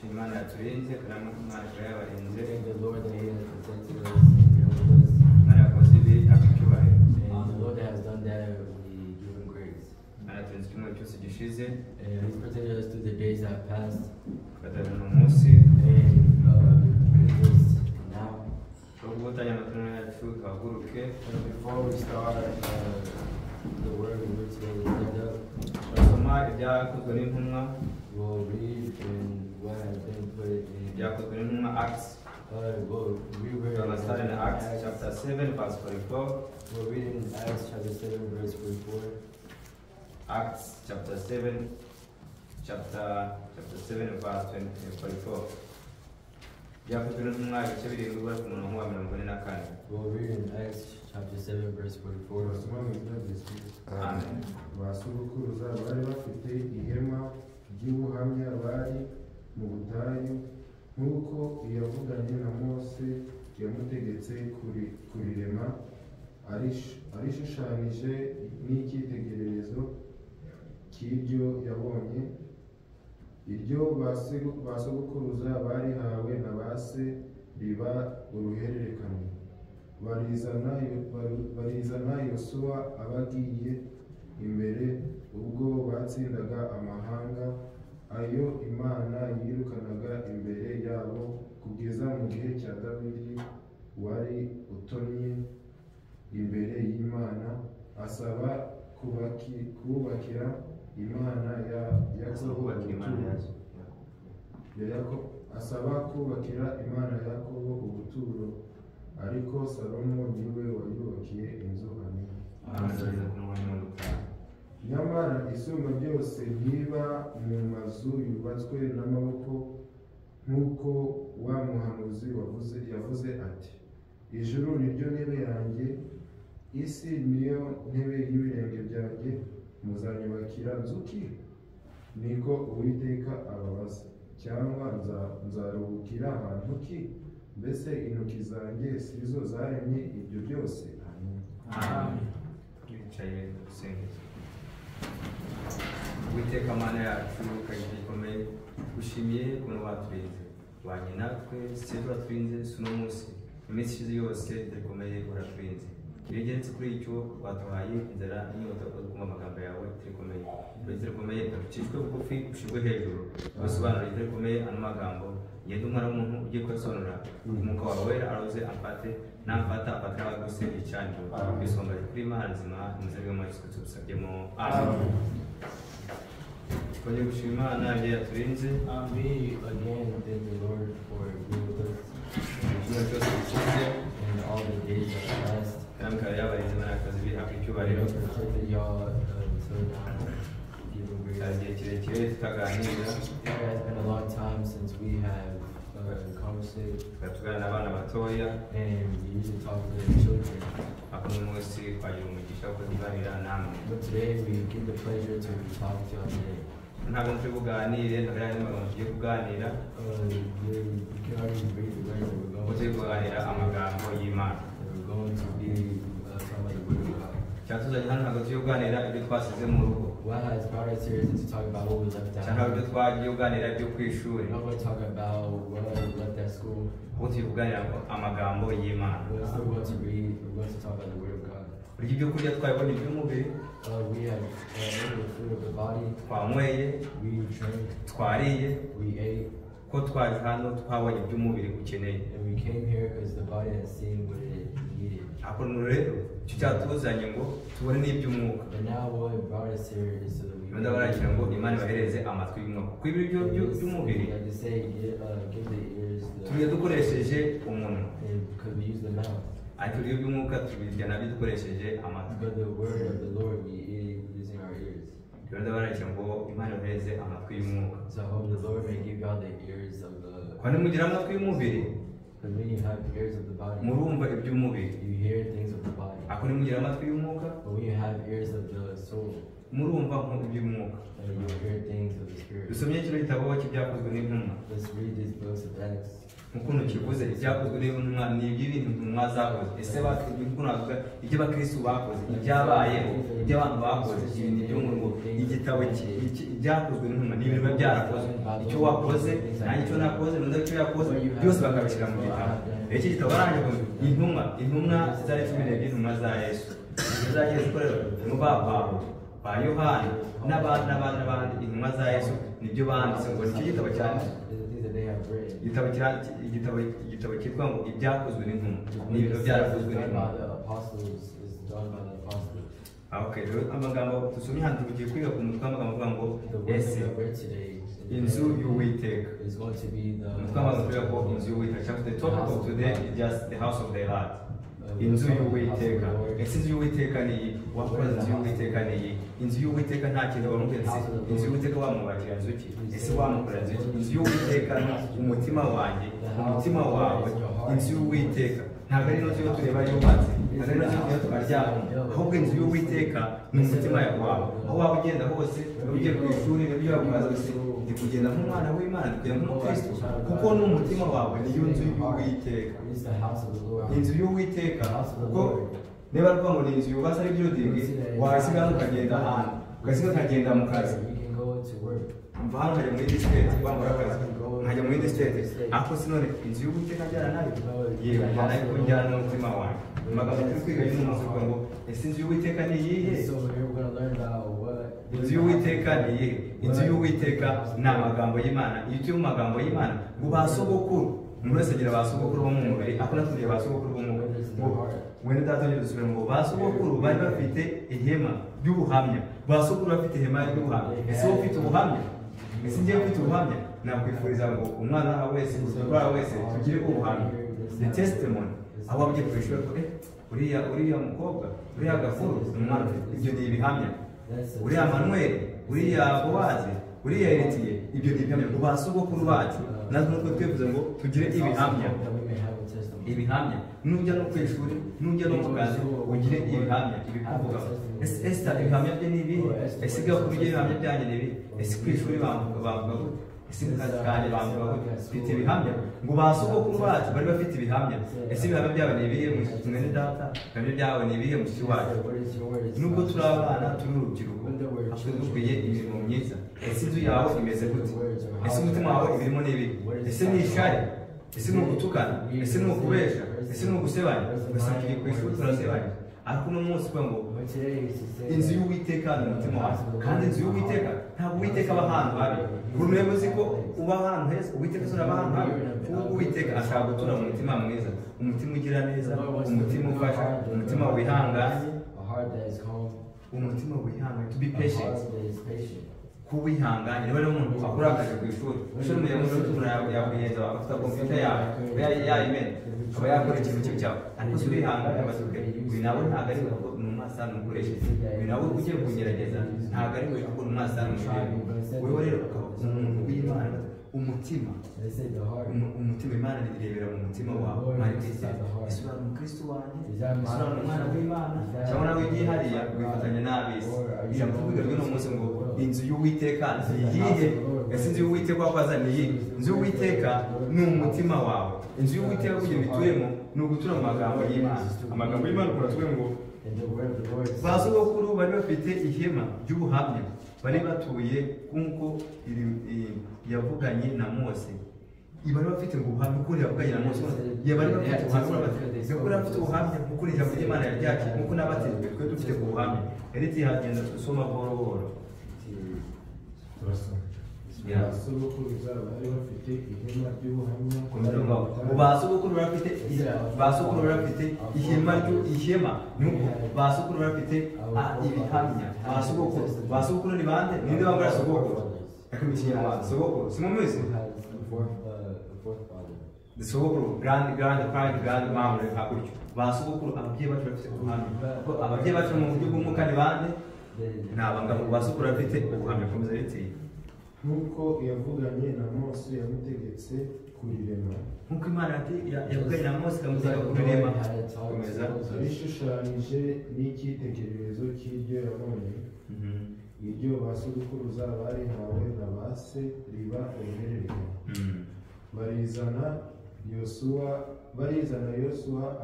Imana yaturinze kandi Imana yabarinze. Thank the Lord that He has protected us and been with us. Imana yakoze ibi akicyubahiro. And the Lord that has done that, we give Him praise. Imana yaturinze icyumweru cyose gishize. And He's protected us through the days that passed. Tugatanga umunsi. And this now. Before we start the word in which we lift up, we'll read in what has been put in Acts. We'll start in Acts chapter 7, verse 44. We'll read in Acts chapter 7, verse 44. Acts chapter 7, verse 44. We'll read in Acts chapter 7, verse 44. Amen. Basukuruza bari bafite ihema ry'ubuhamya bari mu butayu nk'uko yavuganye na Mose yamutegetse kurirema arishushanije n'icyitegererezo cy'ibyo yabonye. Iryo basogokuruza barihawe na base riba uruhererekane. Barizana Yosuwa abagiye imbere ubwo batsindaga amahanga ayo Imana yirukanaga imbere yabo kugeza mu gihe cya Dawidi wari utonye imbere y'Imana asaba kubakira Imana ya Yakobo ubuturo, ariko Salomo niwe wayubakiye inzu. Amen. Nyamara isumba byose ntiba mu mazu yubatswe n'amaboko, nk'uko wa muhanuzi yavuze ati, ijuru niryo ntebe yanjye, isi niyo ntebe y'ibirenge byanjye, muzanyubakira nzu ki? Niko Uwiteka ababaza. Cyangwa nzaruhukira ahantu ki? Mbese intoki zanjye sizo zaremye ibyo byose? Amen. Twicaye dusengera. Uwiteka Mana yacu kagira gikomeye, gushimiye kuno baturinze, wanye natwe sibyo baturinze suno munsi, iminsi ishize yose dukomeye uraturinze. Ibigenze kuri icyo waduhaye inzara n'inyota kumva amagambo yawe turikomeye. Turikomeye ducishwe bugufi ushirwe hejuru. Basobanura turikomeye ano magambo. Yenda umwana w'umuntu ugiye kuyasobanura, umwuka wawe wera aroze amfate, namfata afatira abagose icyanjye. Bisongaje kuri Imana nzima, muzabwe mu Yesu Kristo tusabyemo. Amen. Twongeye gushima Imana yagiye yaturinze. Again, thank the Lord for being with us. And all the days that passed. Kandi yabarinze n'akazi bihabwa icyubahiro. Protected y'all until now. Igihe kirekire tutaganira. It has been a long time since we have conversated. Tugana n'abana batoya. And we usually talk to the children. Akuno munsi twagira umugisha wo kuganira namwe. But today we get the pleasure to talk to y'all today. Ntabwo turi buganire, ntabwo ari amagambo tugiye kuganira. You can already read the words that we're going to kuganira amagambo y'Imana. We're going to be talking about the word of God. Cyatuzanye hano ntabwo tugiye kuganira ibyo twasize mu rugo. What has brought us here is to talk about what we left out. Cyangwa ibyo twagiye kuganira ibyo ku ishuri. We're not going to talk about what we left at school. Ubu tugiye kuganira amagambo y'Imana. We're still going to read. We're going to talk about the word of God. Burya ibyo kurya twabonye iby'umubiri. We have the food of the body. Twanyweye. We drank. Twariye. We ate. Ko twaje hano twabonye iby'umubiri ukeneye. And we came here because the body has seen what it needed. Akono rero icyo cyatuzanye ngo tubone n'iby'umwuka. And now what brought us here is so that we. Ndabaragira ngo Imana ibahereze amatwi y'umwuka. Kuko ibyo by'umubiri. Like to say, give the ears. Turiye dukoresheje umunwa. Because we use the mouth. Ariko ibyo by'umwuka tubirya nabyo dukoresheje amatwi. But the word of the Lord we eat using our ears. Ndabaragira ngo Imana ibahereze amatwi y'umwuka. So I hope the Lord may give y'all the ears of the. Kandi mugira amatwi y'umubiri. Because when you have ears of the body, murumva iby'umubiri. You hear things of the body. Ako nimugira amatwi y'umwuka. But when you have ears of the soul, murumva iby'umwuka. You hear things of the Spirit. Dusomye kino gitabo cy'ibyakozwe n'intumwa. Let's read these books of Acts. Ukuntu kivuze ibyakozwe n'intumwa ni iby'ibintu intumwa zakoze. Ese ukuntu bavuga ibyo abakristo bakoze, ibyabayeho, ibyo abantu bakoze, ibintu byo mu ngo igitabo ibyakozwe n'intumwa ni ibintu byarakozwe. Icyo wakoze nanjye icyo nakoze n'undi icyo yakoze byose bakabishyira mu gitabo. Iki gitabo barangije intumwa zari 12 intumwa za Yesu. Zagiye zikorera mu Pawulo, ba Yohana n'abandi intumwa za Yesu nibyo banditse ngo nicyo gitabo cyane. Igitabo cyitwa ngo ibyakozwe n'intumwa ni ibintu byarakozwe n'intumwa. Okay, amagambo dusomye hano tugiye kwiga ku mutwe w'amagambo avuga ngo ese inzu y'Uwiteka. Umutwe w'amagambo tuvuga ko inzu y'Uwiteka. The topic of today is just the house of the Lord. Inzu y'Uwiteka. Ese inzu y'Uwiteka ni iyi? Wakoze inzu y'Uwiteka ni iyi? Inzu y'Uwiteka nta kintu wamubwira ese inzu y'Uwiteka wamwubakira inzu ki? Ese wamukora inzu ki? Inzu y'Uwiteka ni umutima wanjye, umutima wawe. Inzu y'Uwiteka ntabwo ari inzu yo tureba yubatse, ntabwo ari inzu yo tukaryama, ahubwo inzu y'Uwiteka ni umutima wawe. Aho waba ugenda hose, ugiye ku ishuri n'ibyo wakubaza gusa ndi kugenda nk'umwana w'Imana, ndi kugenda nk'umukristo, kuko ni umutima wawe niyo nzu y'Uwiteka. Inzu y'Uwiteka kuko niba ruvuga ngo ni inzu yubatse ari building, wasiga ukagenda ahantu, ugasiga ukagenda mu kazi. Mva hano nkajya muri district kwambara akazi, nkajya muri district ako sinone inzu y'Uwiteka njyana nayo yewe njyana ariko njyana n'umutima wanjye. Amagambo turi kwiga y'umunsi uvuga ngo ese inzu y'Uwiteka ni iyihe? Inzu y'Uwiteka ni iyihe? Inzu y'Uwiteka ni amagambo y'Imana. Iyo utuye mu magambo y'Imana ngo ba sogokuru, umuntu wese agira ba sogokuru bo mu mubiri, ako naturiye ba sogokuru bo mu mubiri. Wenda tatongera dusubira ngo ba sogokuru bari bafite ihema ry'ubuhamya. Ba sogokuru bafite ihema ry'ubuhamya. Ese wowe ufite ubuhamya? Ese ngiye mfite ubuhamya? Nakwifuriza ngo umwana wese, umwana wese tugire ubuhamya. The testimony. Aho wabugiye ku ishuri ko uriya mukobwa, uriya gakuru umwana ufite ibyo ni ibihamya. Uriya Manuel, uriya Bowazi, uriya Eritiye, ibyo ni ibihamya ku ba sogokuru bacu. Natwe nuko twifuza ngo tugire ibihamya. Ibihamya. Nujya no ku ishuri, nujya no mu kazi, ugire ibihamya ibikuvuga. Ese ibihamya bye ni ibihe? Ese gakuru bye ibihamya byanjye ni ibihe? Ese ku ishuri bavuga gute? Ese mu kazi kanjye bavuga gute? Bafite ibihamya. Ngo ba sogokuru bacu bari bafite ibihamya. Ese ibihamya byabo ni ibihe mu mwene data? Ibihamya byabo ni ibihe mu mushiki wacu? Nubwo turi abana turi urubyiruko, twe dukwiye imirimo myiza. Ese inzu yawe imeze gute? Ese umutima wawe ibirimo ni ibihe? Ese ni ishari? Ese ni ugutukana? Ese ni ukubesha? Ese ni ugusebanya? Ugasanga igihe ku ishuri turasebanya. Ariko uno munsi uvuga ngo inzu y'Uwiteka ni umutima wawe. Kandi inzu y'Uwiteka ntabwo Uwiteka aba ahantu habi. Buri umwe uzi ko uba ahantu heza, Uwiteka asura ahantu habi. Kuko Uwiteka ashaka gutura mu mutima mwiza, umutima ugira neza, umutima ufasha, umutima wihanganye, umutima wihanganye, to be patient. Kuwihanganye niba umuntu akurakaje ku ishuri, ushobora kujya muri umuntu yakwiyenza afite computer yawe yayimena akaba yakora ikintu cye cyawe, ariko si wihanganye abasuke uyu nawe ntabwo ari kuko ni umusarani umukoresheje, uyu nawe ugiye kugerageza ntabwo ari we kuko ni umusarani umukoresheje. Wewe rero ukaba umuntu w'Imana, umutima Imana irebera mu mutima wawe. Ese uri umukristo wanjye? Ese uri umwana w'Imana? Cyangwa nawe ugiye hariya wifatanya n'ab'isi? Ijambo tuvuga ry'uno munsi ngo inzu y'Uwiteka ni iyihe? Ese inzu y'Uwiteka wakoze ni iyihe? Inzu y'Uwiteka ni umutima wawe. Inzu y'Uwiteka kugira bituremo ni ugutura mu magambo y'Imana. Amagambo y'Imana kuratwe ngo ba sogokuru bari bafite ihema ry'ubuhamya, bari batuye nk'uko yavuganye na Mose. Bari bafite ubuhamya ukuri yavuganye na Mose. Bari bafite ubuhamya ukuri ijambo ry'Imana ryacu nk'uko n'abatejwe twe dufite ubuhamya. Eriti hagenda dusoma buhoro buhoro. Basogokuru bari bafite ihema ry'ubuhamya. Basogokuru bafite ihema nuko basogokuru bafite ibihamya. Basogokuru ni bande? Ninde bambara sogokuru? Yakamishije abantu sogokuru simumeze. The sogokuru grand mom hakuryo. Basogokuru ababyeyi bacu bafite ubuhamya. Ababyeyi bacu mu buryo bw'umwuka ni bande? Nabangabo basogokuru bafite ubuhamya komeza riti. Nk'uko yavuganye na Mose yamutegetse kurirema nk'uko Imana yabwiye na Mose ikamutegeka kurirema komeza abishushanyije n'icyitegererezo cy'iryo yabonye iryo ba sogokuruza barihawe na ba se riba uruhererekane barizana Yosuwa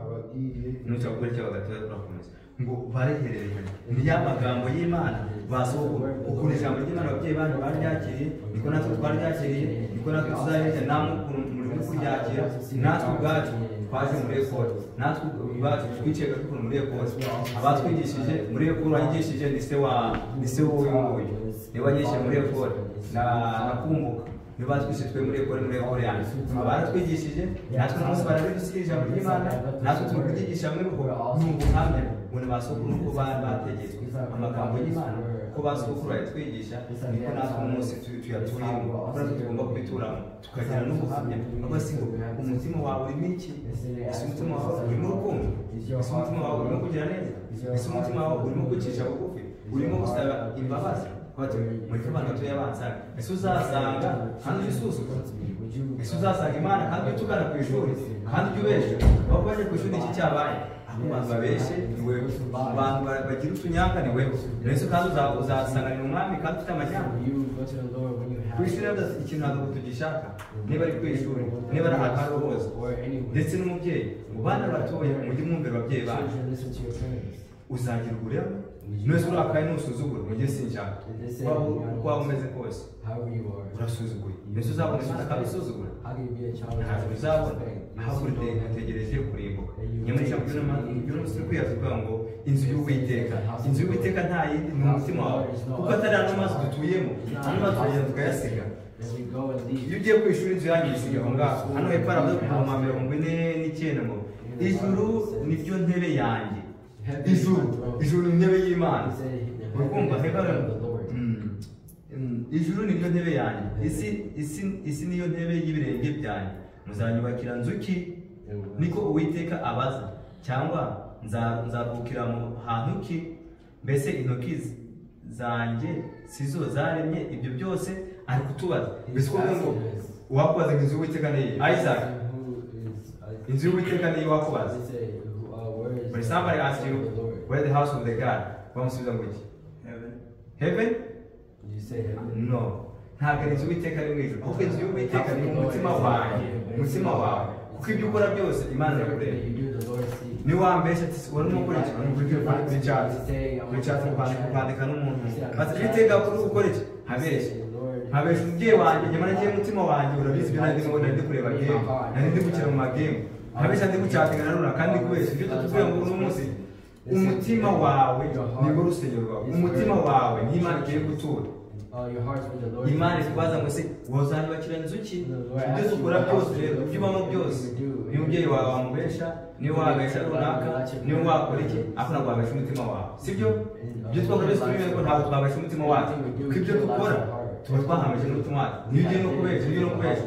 abagiye n'ucyakora cyo bagatoya turakomeza ngo barehererekanye ni ya magambo y'Imana basohoka ukuntu ijambo ry'Imana ababyeyi banyu baryakiriye niko natwe twaryakiriye niko natwe tuzahereza namwe muri kuryakira natwe ubwacu twaje muri ekole natwe ubwacu twicega tukuntu muri ekole abatwigishije muri ekole wanyigishije ni se wowe nguyu niba wanyigishije muri ekole nakumbuka niba batwishije muri ekole yanjye baratwigishije natwe umunsi barabidusigira ijambo ry'Imana natwe turi kuryigisha hamwe kuko ni ubuhamya ubona basokuru uko bategetswe amagambo y'Imana uko basokuru bayatwigisha niko natwe umunsi tuyatuyemo kuko natwe tugomba kubituramo tukagira n'ubuhamya ahubwo si ngo umutima wawe urimo iki ese umutima wawe urimo urukundo ese umutima wawe urimo kugira neza ese umutima wawe urimo kwicisha bugufi urimo gusaba imbabazi muri abantu batoya bansanga ese uzasanga kandi usuzugura ese uzasanga Imana kandi utugana ku ishuri kandi ubeshe aho baje ku ishuri iki cyabaye abantu babeshe ni wewe abantu bagira utunyanga ni wewe mbese kandi uzasanganira umwami kandi ufite amajyamba ku ishuri ikintu ntabwo tugishaka niba ari ku ishuri niba ari ahantu aho hose ndetse n'umubyeyi mu bana batoya mujye mwumvira ababyeyi banyu uzagira uburema mwese urakaye nusuzugura mujye sinshaka uko waba umeze kose urasuzuguye mbese uzabona Imana kandi usuzugura ntabwo uzabona ahubwo utegereje kurimbuka nyamara ijambo ry'umunsi turi kwiyavuga ngo inzu y'Uwiteka nta yindi ni umutima wawe kuko atari ano mazi dutuyemo ano mazi turagenda tukayasiga iyo ugiye ku ishuri inzu yanyu isiga aho ngaho hano hepfo haravuga ku ma 49 ngo ijuru niryo ntebe yanjye ijuru ni intebe y'Imana urukumva ijuru niryo ntebe yanjye isi niyo ntebe y'ibirenge byanjye muzanyubakira nzuki niko Uwiteka abaza cyangwa nzavukira mu hantu ki mbese intoki zanjye sizo zaremye ibyo byose ari kutubaza mbese ko ngo wakubaza ngo inzu y'Uwiteka ni Isaac inzu y'Uwiteka ni wakubaza when somebody asks you where the house of the God bamusubiza ngo iki heaven you say heaven no ntabwo ari inzu y'Uwiteka ari mu ijuru ahubwo inzu y'Uwiteka ni mu mutima wanjye umutima wawe kuko ibyo ukora byose Imana irakureba ni wambesha ati urimo gukora iki kuri chat kwandika n'umuntu ati Uwiteka kuri gukora iki habesha umubyeyi wanjye nyamara ngiye umutima wanjye urabizi ibyo nari kureba game nari ndi gukina mu magame habesha ndi gucatinga naruna kandi kubesha ibyo tutuvuye ngo uno munsi umutima wawe niwo rusengero rwawe umutima wawe ni Imana igiye gutura Imana ikubaza ngo se wazanyubakira inzu ki ibyo dukora byose rero ibyo ubamo byose niba umubyeyi wawe wamubesha niba wabesha runaka niba wakora iki ariko ntabwo wabesha umutima wawe sibyo ibyo twakora byose turi ko ntabwo twabesha umutima wacu kuko ibyo dukora tuba twahamije n'umutima wacu niyo ugiye no kubesha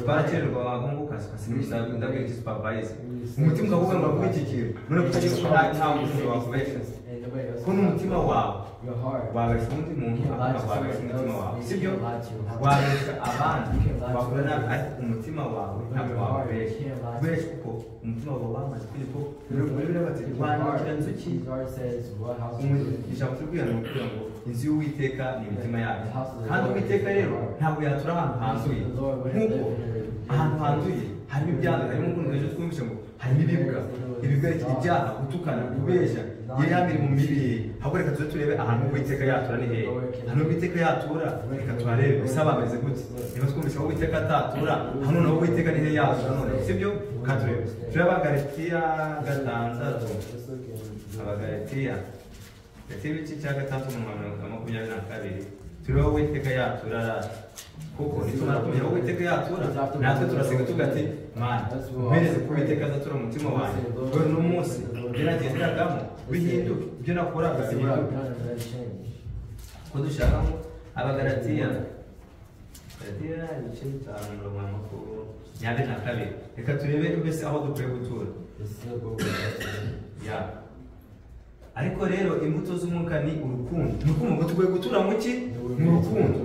twarakererwa abahungu kazi ndabwira iki supervisor umutima ukavuga ngo akurikikira none kutagira ko nta mushobora wakubesha ko n'umutima wawe wabesha undi muntu wabesha umutima wawe sibyo wabesha abandi wakora nabi ariko umutima wawe ntabwo wabesha kuko umutima wawe wamaze kuko rero bati wandikira nzuki ijambo turi ni ukuvuga ngo inzu y'Uwiteka ni imitima yacu kandi Uwiteka rero ntabwo yatura ahantu handuye nk'uko ahantu handuye harimo ibyaha harimo ukuntu ejo twumvise ngo harimo ibibwa ibyaha gutukana kubeshya yari mu mibiri ahubwo reka tuze turebe ahantu Uwiteka yatura ni hehe hano Uwiteka yatura reka tuharebe gusa bameze gute niba twumvise aho Uwiteka atatura hano naho Uwiteka ni hehe yatura none sibyo katurebe turebe Abagalatiya 6 Abagalatiya igice cya 6 mu 22 turebe Uwiteka yatura kuko nitumara kumenya Uwiteka yatura natwe turasiga tugati Mana mpereze ko Uwiteka azatura mu mutima wanjye dore n'umunsi biragenderagamo bihinduke ibyo nakoraga bihinduke ko dushaka ngo Abagalatiya igice cya 22 reka turebe mbese aho dukwiye gutura ariko rero imbuto z'umwuka ni urukundo nuko ngo tugwe gutura mu ki mu rukundo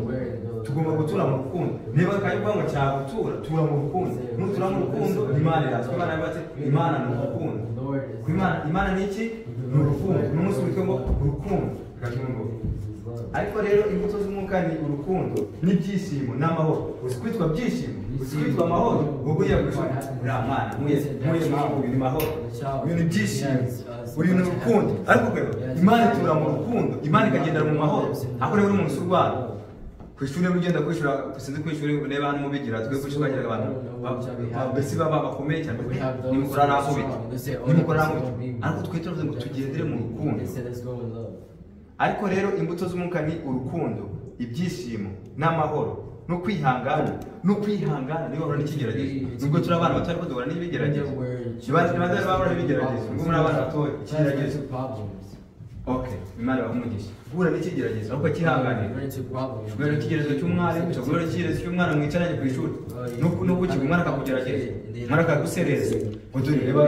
tugomba gutura mu rukundo niba kayumva ngo cyagutura tura mu rukundo nutura mu rukundo Imana iratwe Imana yabatse Imana ni urukundo Imana ni iki ni urukundo n'umunsi witwa ngo urukundo gatungo ariko rero imbuto z'umwuka ni urukundo n'ibyishimo n'amahoro uzikwitwa byishimo uzikwitwa amahoro ubwo yagushaka uri amana muye mahoro uyu ni byishimo uyu ni urukundo ariko rero Imana itura mu rukundo Imana ikagendera mu mahoro ariko rero umuntu urwara ku ishuri ugenda kwishura sinzi ku ishuri ureba hano mubigira twe kwishura bagira abantu bese baba bakomeye cyane nimukora nakubita ariko twe turavuze ngo tugendere mu rukundo ariko rero imbuto z'umwuka ni urukundo ibyishimo n'amahoro no kwihangana niba bahura n'ikigeragezo nubwo turi abana bato ariko duhura n'ibigeragezo ntibazari bahura n'ibigeragezo nubwo muri abana batoya ikigeragezo Imana bahumugisha guhura n'ikigeragezo ahubwo kihanganira guhura n'ikigeragezo cy'umwarimu guhura n'ikigeragezo cy'umwana mwicaranye ku ishuri n'ubwo kiba umwana akakugerageza umwana akagusereza ngo dore reba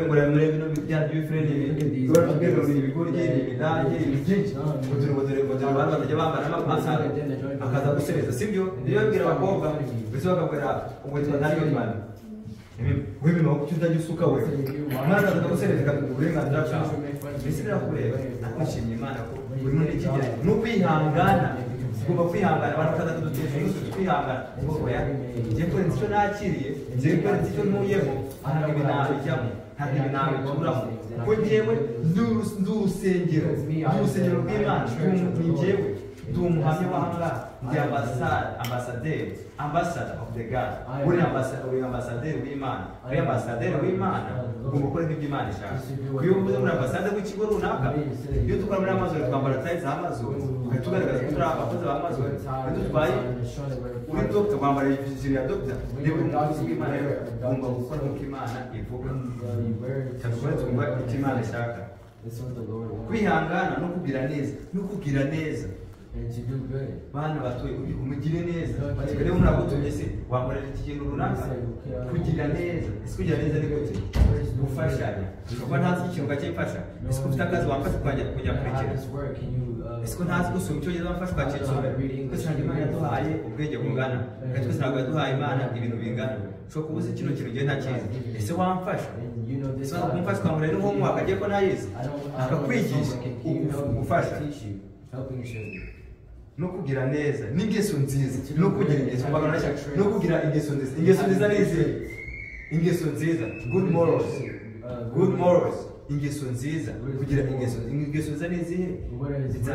nguremure bino bya by'ifreni ibi dore tubwire ngo ibigori ibidage byinshi ngo dore abantu batajya bambara n'amapantaro akaza gusereza sibyo iyo babwira abakobwa mbese bakabwira ubwo twatari Imana wewe no kucyutajya usuka wewe mwana akagusereza akaguha uburenganzira bwawe mbese birakureba nakwishimiye Imana ko buri muntu ikigera no kwihangana ugomba kwihangana abantu bakaza kudutesha n'usuku kwihangana ngo oya ngiye kurenza icyo nakiriye ngiye kurenza icyo ntuyemo ntabwo ibi nabijyamo ntabwo ibi nabituramo kuko njyewe ndi urusengero rw'Imana ni njyewe ndi umuhamya w'ahangaha ndi ambassador of the God uri ambassador w'Imana uri ambassador w'Imana ugomba gukora ibyo Imana ishaka iyo uvuze muri ambassador w'ikigo runaka iyo dukora muri Amazon twambara tayi za Amazon tugaragaza ko turi abakozi ba Amazon iyo dutwaye uri doctor kwambara ijiri ya doctor niba uri umukozi w'Imana ugomba gukora nk'uko Imana ivuga cyangwa twumva icyo Imana ishaka kwihangana no kugira neza bana batoye umugire neza batigare muri agutumye se wamurera ikintu runaka kugira neza ese kugira neza ni gute gufashanya kuko ntazi ikintu gakimfasha ese ufite akazi wamfasha kujya kurekera ese ko ntazi gusoma icyo gihe wamfasha kwakira twese Imana yaduhaye ubwenge bungana kandi twese ntabwo yaduhaye Imana ibintu bingana ushobora kubuza kino kintu ugiye ntakizi ese wamfasha ese wamfasha ukamurera n'homework agiye ko ntayizi akakwigisha gufasha no kugira neza n'ingeso nziza no kugira ingeso no kugira ingeso nziza ingeso nziza good morals ingeso nziza kugira ingeso nziza n'izihe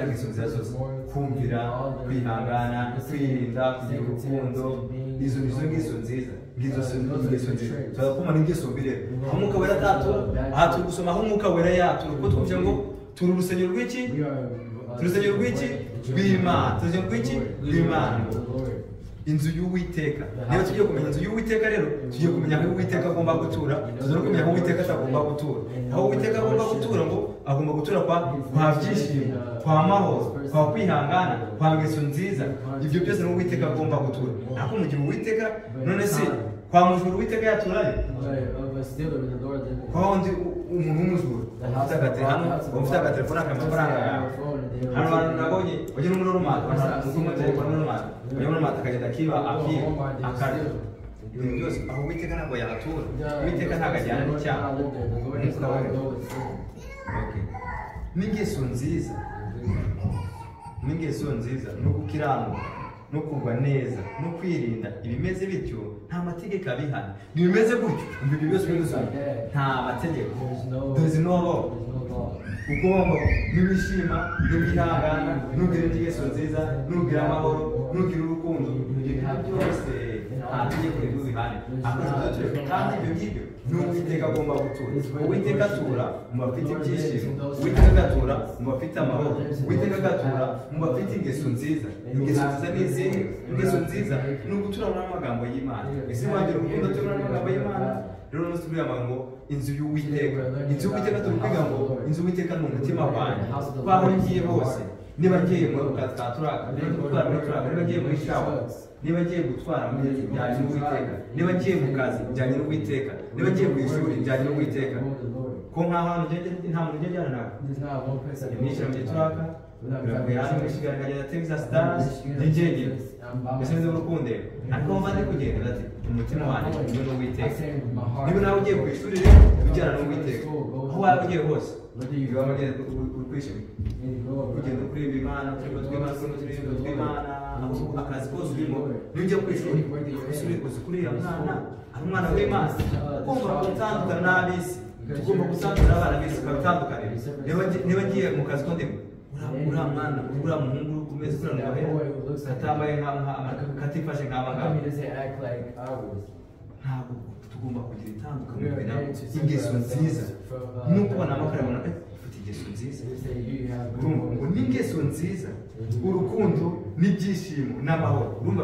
ingeso nziza zose kumvira kwihangana kwirinda kugira urukundo izo ngeso nziza turakoma n'ingeso mbere aho umwuka wera atatura aha turi gusoma aho umwuka wera yatura kuko twumvira ngo turi urusengero rw'iki urusengero rw'iki rw'Imana urusengero rw'iki rw'Imana inzu y'Uwiteka niba tugiye kumenya inzu y'Uwiteka rero tugiye kumenya aho Uwiteka agomba gutura tugiye kumenya aho Uwiteka atagomba gutura aho Uwiteka agomba gutura ngo agomba gutura kwa byishimo kwa mahoro kwa kwihangana kwa ngeso nziza ibyo byose ni Uwiteka agomba gutura ariko mu gihe Uwiteka none se kwa mujuru Uwiteka yaturaye kwa undi umuntu w'umujuru ufite agatelefone akamafaranga yawe hano abantu nabonye ujye n'umuroromata umuroromata akagenda akiba akarya ibintu byose aho Uwiteka ntabwo yahatura Uwiteka ntabwo ajyana n'icyaha n'ingeso nziza no gukiranuka no kugwa neza no kwirinda ibimeze bityo nta mategeko abihana bimeze gutyo ibyo byose byuzuzanya nta mategeko there is no law ugomba n'ibishima n'ibihangana n'ugira ingeso nziza n'ugira amahoro n'ugira urukundo ibyo byose nta tegeko ribihane kandi ibyo ngibyo n'Uwiteka agomba gutura Uwiteka atura mu bafite ibyishimo Uwiteka agatura mu bafite amahoro Uwiteka agatura mu bafite ingeso nziza n'izihe ingeso nziza ni ugutura muri amagambo y'Imana ese wagira urukundo atura muri amagambo y'Imana rero nose turiya ngo inzu y'Uwiteka turi kwiga ngo inzu y'Uwiteka ni umutima wanjye aho ngiye hose niba ngiye mu kazi ka turaka niba ngiye muri shawa niba ngiye gutwara bijyanye n'Uwiteka niba ngiye mu kazi bijyanye n'Uwiteka niba ngiye ku ishuri bijyanye n'Uwiteka ko nk'ahantu nta muntu ujya ajyana nawe nishyira mu gituraka biravuye hano muri Kigali nkagenda Texas Dallas n'ingenge mbese nzi urukundo ariko wumva ndi kugenda ati umutima wanjye uri n'uwiteka niba nawe ugiye ku ishuri rero ujyana n'uwiteka aho waba ugiye hose niba wagenda kwishima ugenda kureba imana turimo tw'imana akazi kose urimo niba ujya ku ishuri uzi kuriya mwana ari umwana w'imana ugomba gutandukana n'ab'isi tugomba gutandukana n'abana b'isi ukabitandukana niba ngiye mu kazi ko ndimo uriya mwana uriya muhungu umeze kuriya muhera katambaye katifashe nk'aba ngaba ntabwo tugomba kugira itandukanye ingeso nziza nuko ubona amakara abona ufite ingeso nziza ngo ni ingeso nziza urukundo n'ibyishimo n'amahoro urumva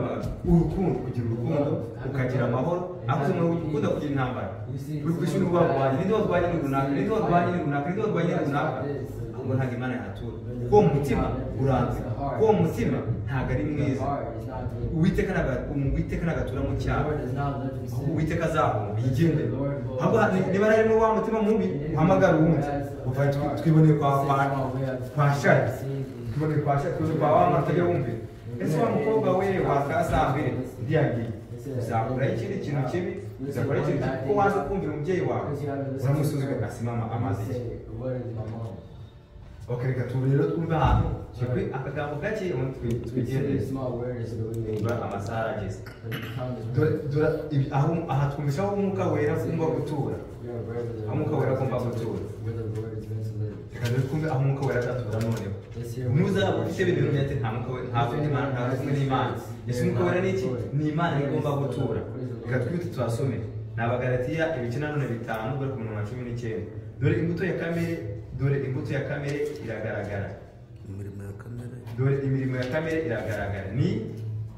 urukundo kugira urukundo ukagira amahoro avuze ngo ukunda kugira intambara uri ku ishuri rw'abarwanyi ninde warwanye runaka ninde warwanye runaka ninde warwanye runaka ngo ntabwo imana yahatura kuko mu mutima uranze kuko mu mutima ntabwo ari mwiza uwiteka nagatura mu cyaha uwiteka azahomba yigende niba harimo wa mutima mubi uhamagara uwundi twiboneye kwa shari twiboneye kwa shari twiboneye kwa wa mwana utajya wumvira ese wa mukobwa we wakasambere undi yagiye uzakuraho ikindi kintu kibi uzakuraho ikindi kintu kuko waje kumvira umubyeyi wawe uramusuzuma ugasimama amazi ye okay, reka tubu rero twumve ahantu akagambo gake twigendere amasaha arageze aha twumvisha aho umwuka wera agomba gutura aho umwuka wera agomba gutura reka rero twumve aho umwuka wera azatura noneho nuzaba ufite ibintu byose ntabwo imana ntabwo kumwe n'imana ese umwuka wera ni iki ni imana igomba gutura reka twite tuhasome ni abagalatiya ibice na none 5 bari ku murongo wa 19 dore imbuto ya kamere iragaragara dore imirimo ya kamere iragaragara ni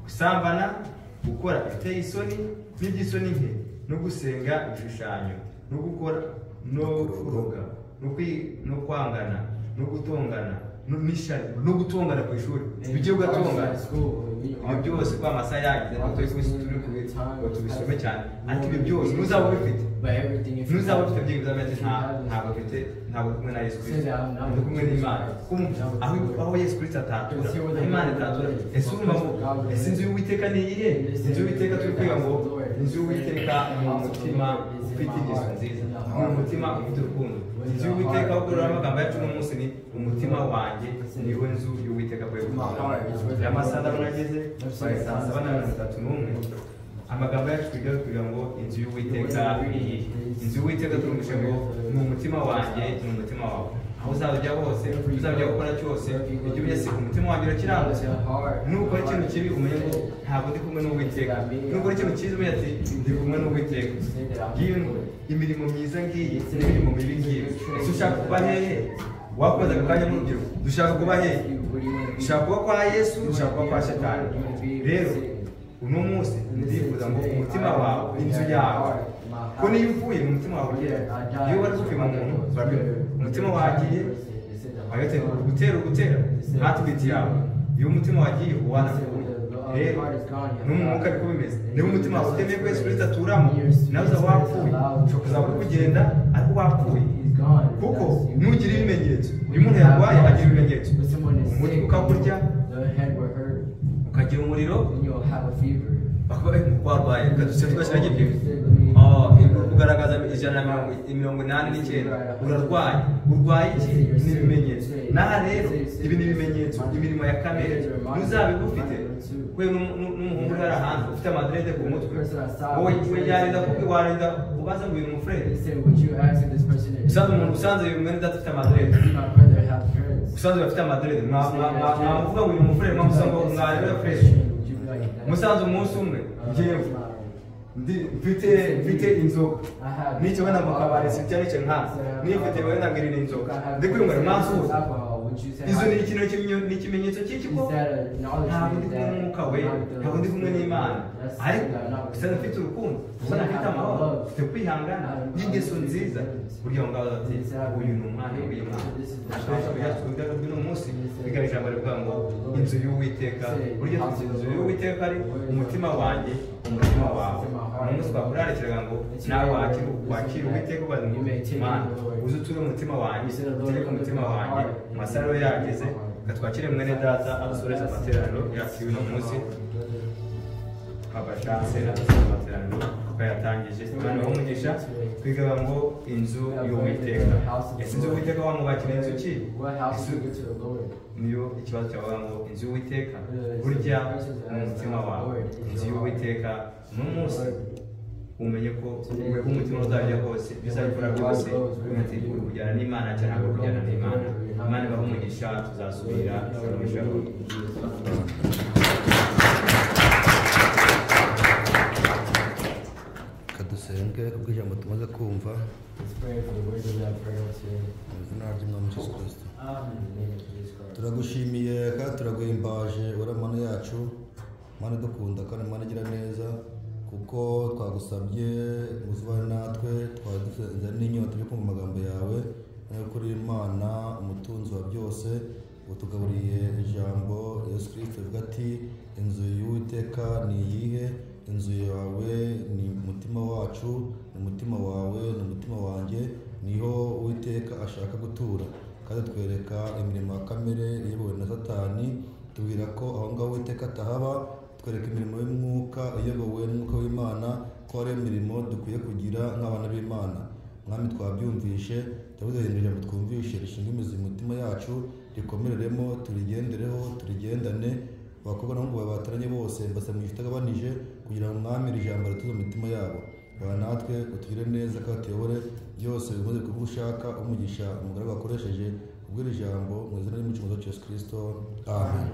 gusambana gukora ibiteye isoni n'iby'isoni nke no gusenga ibishushanyo no gukora no kuroga no kwangana no gutongana no gutongana ku ishuri bigiye ugatongana ibyo byose kwa amasaha yagize ngo tubisome cyane ariko ibyo byose ntuzaba ubifite ntuzaba ufite byibuze ameze ntabwo kumwe na Yesu Kristo ndi kumwe n'Imana aho Yesu Kristo atatura aho Imana itatura ese urumva ngo ese inzu y'Uwiteka ni iyihe inzu y'Uwiteka turi kwiga ngo inzu y'Uwiteka ni umutima ufite ingeso nziza ni umutima ufite urukundo inzu y'Uwiteka ugorora amagambo yacu n'umunsi ni umutima wanjye niwe nzu y'Uwiteka kwe amasaha nageze saa 7:31 amagambo yacu twiga ngo inzu y'Uwiteka iyi inzu y'Uwiteka turumvishe ngo ni umutima wanjye ni umutima wawe aho uzajya hose uzajya gukora cyose ibyo byose umutima wanjye urakirangutse nukora ikintu kibi umenye ngo ntabwo ndi kumwe n'Uwiteka nukora ikintu cyiza umenye ati ndi kumwe n'Uwiteka ngiyo imirimo myiza ngiyi n'imirimo mibi ngiyi ese ushaka kuba hehe wakoze akanya mu rugero dushaka kuba hehe dushaka kuba kwa Yesu dushaka kuba kwa Shetani rero uno munsi ndifuza ngo umutima wawe inzu yawe ko niyo uvuye mu mutima wawe iyo bari gupima umuntu umutima wagiye bagate gutera hatwiti yawe iyo umutima wagiye wanafuye rero n'umwuka ariko bimeze niba umutima wawe utemeye ko Yesu Kristo aturamo nawe uzaba wapfuye ushobora kuzaba uri kugenda ariko wapfuye kuko nugira ibimenyetso iyo umuntu yarwaye agira ibimenyetso umutwe ukakurya ukagira umuriro warwaye ukadusya tugashyira igipimo kugaragaza 189 urarwaye iki ni ibimenyetso naha rero ibi ni ibimenyetso imirimo ya kamere ntuzabigufite kwe n'umuhungu uri ahantu ufite amadrede ku mutwe wowe yarinda kuko warinda ubaza ngo uyu mufrere usanze uyu mwene data ufite amadrede usanze bafite amadrede mwavuga ngo uyu mufrere mwamusanga ngo mwarebe fresh musanze umunsi umwe ngewe mfite inzoga n'icyo wenda mu kabari sitya n'icyo nka nifite wenda ngirira inzoga ndi kwiyungura mwansuza izo ni ikimenyetso cy'iki ko ntabwo ndi kumwe n'umwuka we ntabwo ndi kumwe n'Imana ariko gusa mfite urukundo gusa mfite amahoro mfite kwihangana n'ingeso nziza burya ngaho ati uyu ni umwana w'Imana ashobora kujya kugira umunsi biga ijambo rivuga ngo inzu y'Uwiteka burya inzu y'Uwiteka ari umutima wanjye umutima wawe umunsi twakurarikiraga ngo nawe wakira Uwiteka ubaze ngo Imana uze uture umutima wanjye utere ku mutima wanjye amasaro yageze gatwakire mwene data adusoreza amateraniro yacu uno munsi washatse n'abasaba amateraniro twayatangije Imana umugisha twiga ngo inzu y'Uwiteka ese inzu y'Uwiteka wamubakira inzu ki niyo ikibazo cyawe ngo inzu y'Uwiteka burya umutima wawe inzu y'Uwiteka n'umunsi umenye ko umutima uzajya hose bizabikora byose kujyana n'Imana cyangwa kujyana n'Imana Imana ibahe umugisha tuzasubira kadusenge kubwo ijambo tumaze kumva mu izina ry'Umwami Yesu Kristo turagushimiye kandi turaguhimbaje uri Mana yacu Mana dukunda kandi Mana igira neza kuko twagusabye uzubane natwe twadusenze n'inyota yo kumva amagambo yawe nuko uri Imana umutunzi wa byose utugaburiye ijambo Yesu Kristo avuga ati inzu y'Uwiteka ni iyihe inzu yawe ni umutima wacu ni umutima wawe ni umutima wanjye niho Uwiteka ashaka gutura kandi twereka imirimo ya kamere iyobowe na Satani tubwira ko aho ngaho Uwiteka atahaba twereka imirimo y'umwuka iyobowe n'umwuka w'Imana ko ari imirimo dukwiye kugira nk'abana b'Imana Mwami twabyumvishe turabuduhindurira ijambo twumvishe rishinga imizi mu mitima yacu rikomereremo turigendereho turigendane abakobwa n'abahungu bataranye bose mbasa mu gitagabanije kugira ngo Mwami iri jambo rituze mu mitima yabo baba natwe utugire neza kandi tuyobore byose bimaze kuba ushaka umugisha umugaragu wakoresheje kubw'iri jambo mu izina ry'umucunguzi wacu Yesu Kristo amen